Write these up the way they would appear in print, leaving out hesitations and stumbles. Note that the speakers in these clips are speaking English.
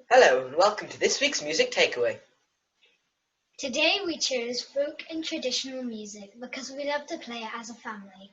Hello and welcome to this week's Music Takeaway. Today we choose folk and traditional music because we love to play it as a family.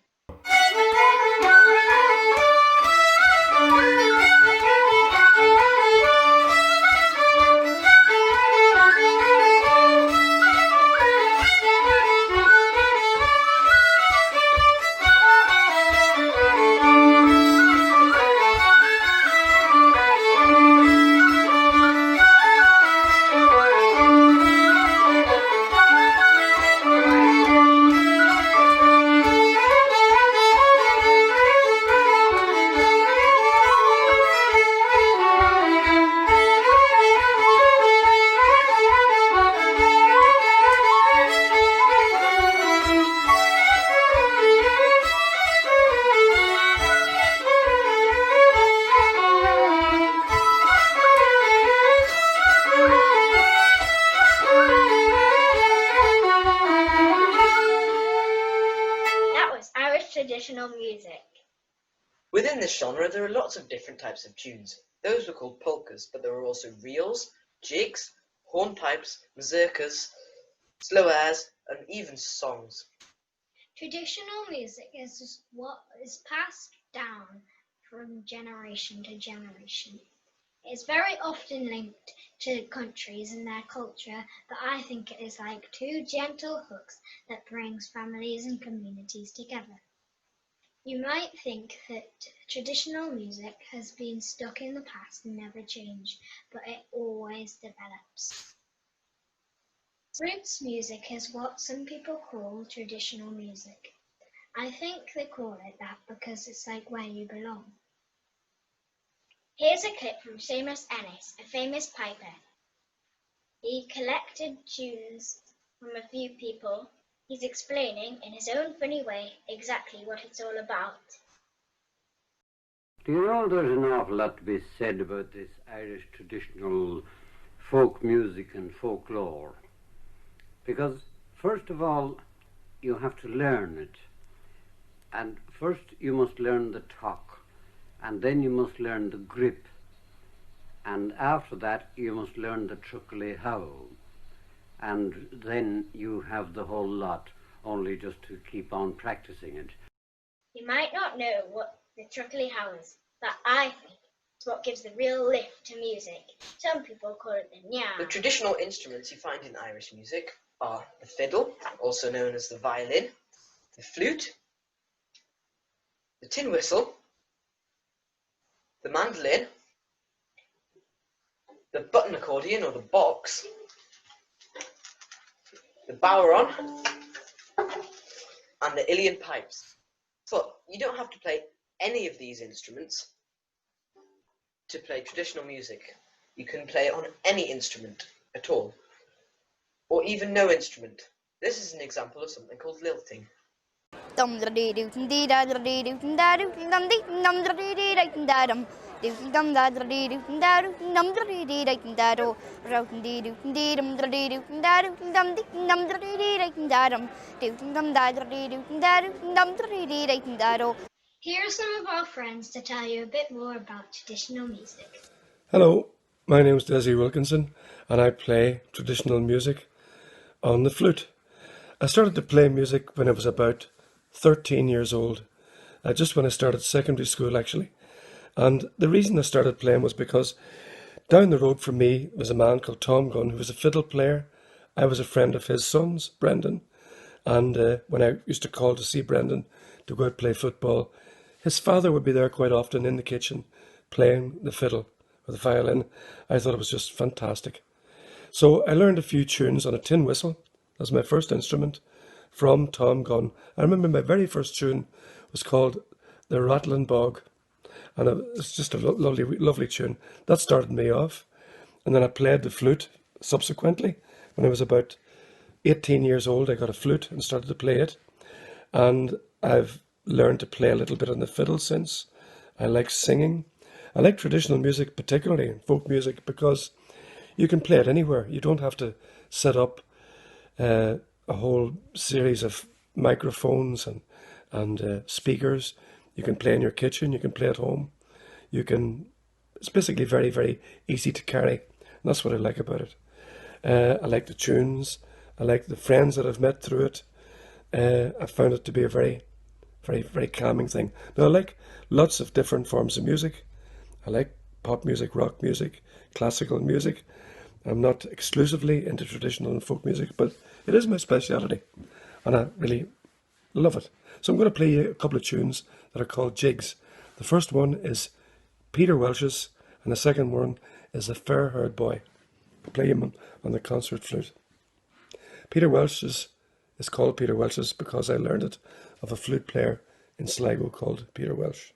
Traditional music. Within this genre, there are lots of different types of tunes. Those were called polkas, but there were also reels, jigs, hornpipes, mazurkas, slow airs, and even songs. Traditional music is what is passed down from generation to generation. It is very often linked to countries and their culture, but I think it is like two gentle hooks that brings families and communities together. You might think that traditional music has been stuck in the past and never changed, but it always develops. Roots music is what some people call traditional music. I think they call it that because it's like where you belong. Here's a clip from Seamus Ennis, a famous piper. He collected tunes from a few people. He's explaining, in his own funny way, exactly what it's all about. Do you know there's an awful lot to be said about this Irish traditional folk music and folklore? Because, first of all, you have to learn it. And first you must learn the talk, and then you must learn the grip. And after that you must learn the truckly howl. And then you have the whole lot, only just to keep on practicing it. You might not know what the truckly howl is, but I think it's what gives the real lift to music. Some people call it the nya. The traditional instruments you find in Irish music are the fiddle, also known as the violin, the flute, the tin whistle, the mandolin, the button accordion or the box, the bodhrán, and the uilleann pipes. But you don't have to play any of these instruments to play traditional music. You can play on any instrument at all, or even no instrument. This is an example of something called lilting. Here are some of our friends to tell you a bit more about traditional music. Hello, my name is Desi Wilkinson and I play traditional music on the flute. I started to play music when I was about 13 years old, just when I started secondary school actually. And the reason I started playing was because down the road from me was a man called Tom Gunn who was a fiddle player. I was a friend of his son's, Brendan, and when I used to call to see Brendan to go out play football, his father would be there quite often in the kitchen playing the fiddle or the violin. I thought it was just fantastic. So I learned a few tunes on a tin whistle. That was my first instrument from Tom Gunn. I remember my very first tune was called The Rattling Bog, and it's just a lovely tune. That started me off, and then I played the flute subsequently. When I was about 18 years old, I got a flute and started to play it, and I've learned to play a little bit on the fiddle since. I like singing. I like traditional music, particularly folk music, because you can play it anywhere. You don't have to set up a whole series of microphones and speakers. You can play in your kitchen, you can play at home, you can it's basically very, very easy to carry. And that's what I like about it. I like the tunes. I like the friends that I've met through it. I found it to be a very, very, very calming thing. Now, I like lots of different forms of music. I like pop music, rock music, classical music. I'm not exclusively into traditional and folk music, but it is my speciality, and I really love it. So I'm going to play you a couple of tunes that are called jigs. The first one is Peter Welch's, and the second one is A Fair-Haired Boy. I'll play him on the concert flute. Peter Welch's is called Peter Welch's because I learned it of a flute player in Sligo called Peter Welch.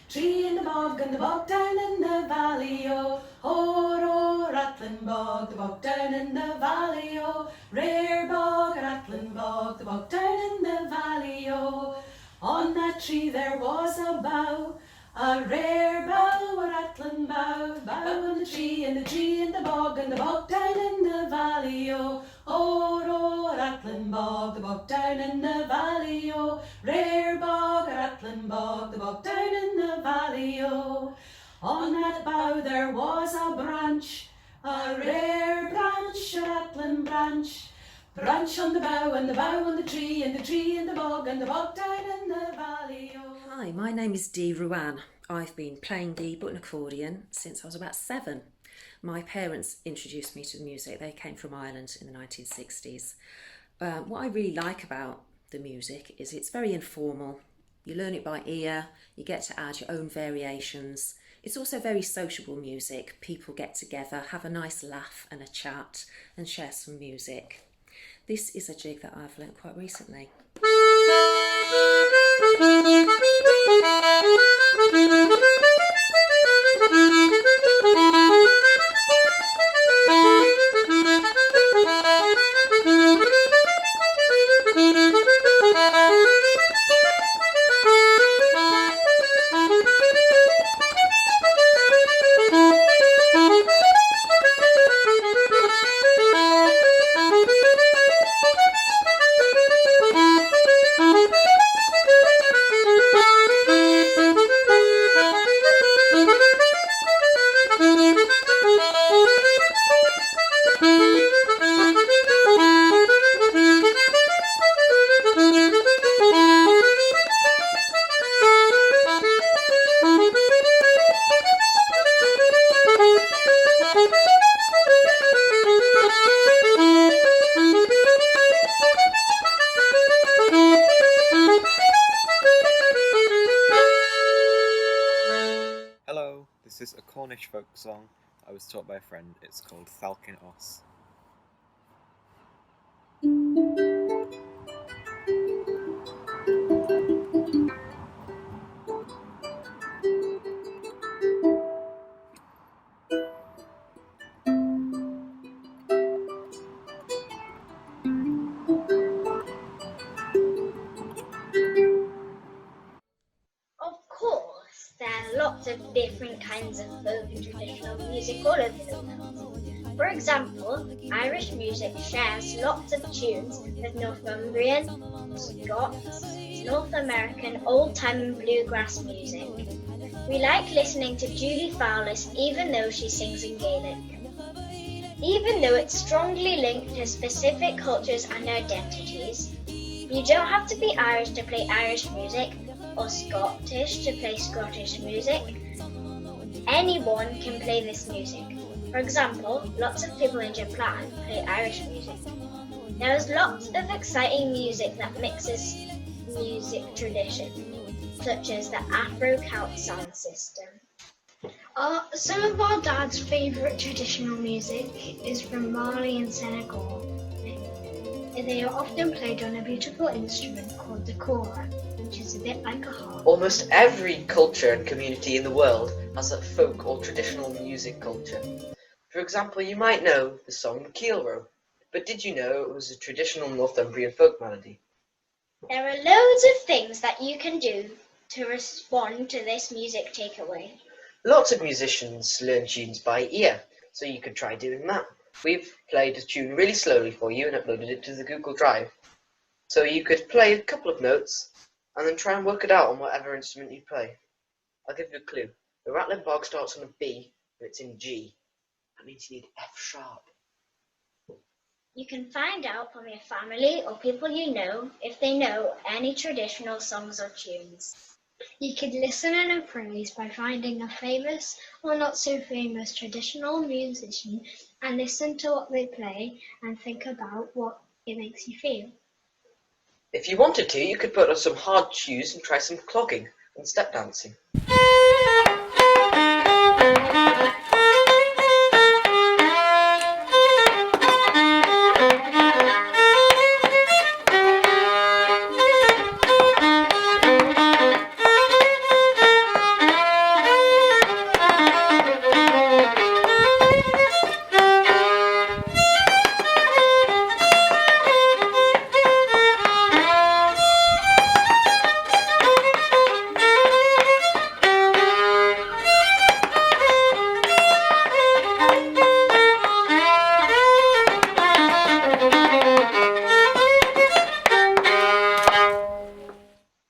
Tree in the bog and the bog down in the valley, oh. Ho, rattling bog, the bog down in the valley, oh. Rare bog, rattling bog, the bog down in the valley, oh. On that tree there was a bough, a rare bough, a rattling bough. Bough in the tree, and the tree in the bog, and the bog down in the valley, oh. Oh, rattling bog, the bog down in the valley, oh. Rare bog, a rattling bog, the bog down in the valley, oh. On that bough there was a branch, a rare branch, a rattling branch. Branch on the bough, and the bough on the tree, and the tree in the bog, and the bog down in the valley, oh. Hi, my name is Dee Ruan. I've been playing the button accordion since I was about 7. My parents introduced me to the music. They came from Ireland in the 1960s. What I really like about the music is it's very informal. You learn it by ear, you get to add your own variations. It's also very sociable music. People get together, have a nice laugh and a chat and share some music. This is a jig that I've learnt quite recently. Hello, this is a Cornish folk song I was taught by a friend. It's called Falcon Os. Of course, there are lots of different kinds of folk and traditional music all over the world. For example, Irish music shares lots of tunes with Northumbrian, Scots, North American old-time and bluegrass music. We like listening to Julie Fowlis even though she sings in Gaelic. Even though it's strongly linked to specific cultures and identities, you don't have to be Irish to play Irish music or Scottish to play Scottish music. Anyone can play this music. For example, lots of people in Japan play Irish music. There is lots of exciting music that mixes music tradition, such as the Afro-Celt sound system. Some of our dad's favourite traditional music is from Mali and Senegal. They are often played on a beautiful instrument called the kora, which is a bit like a harp. Almost every culture and community in the world has a folk or traditional music culture. For example, you might know the song Keelrow, but did you know it was a traditional Northumbrian folk melody? There are loads of things that you can do to respond to this music takeaway. Lots of musicians learn tunes by ear, so you could try doing that. We've played a tune really slowly for you and uploaded it to the Google Drive. So you could play a couple of notes and then try and work it out on whatever instrument you play. I'll give you a clue. The rattling bog starts on a B and it's in G. That means you need F sharp. You can find out from your family or people you know if they know any traditional songs or tunes. You could listen and appraise by finding a famous or not so famous traditional musician and listen to what they play and think about what it makes you feel. If you wanted to, you could put on some hard shoes and try some clogging and step dancing.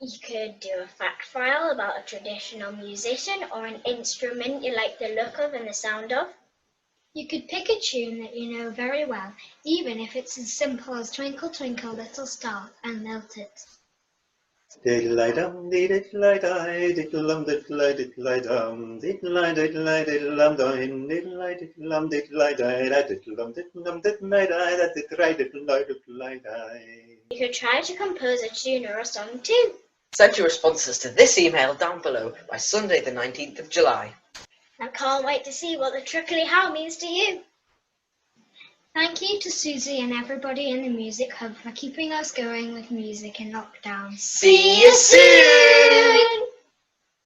You could do a fact file about a traditional musician or an instrument you like the look of and the sound of. You could pick a tune that you know very well, even if it's as simple as Twinkle Twinkle Little Star, and melt it. Diddle-i-dum, diddle-i-di, diddle-um, diddle-i, diddle-i-dum, diddle-i, diddle-i, diddle-um, doin, diddle-i, diddle-um, diddle-i-di, da, diddle-um, diddle-um, diddle-i-di, da, diddle-i, diddle-i, diddle-i-di. You could try to compose a tune or a song too. Send your responses to this email down below by Sunday the 19th of July. I can't wait to see what the Trickly How means to you. Thank you to Susie and everybody in the Music Hub for keeping us going with music in lockdown. See you soon!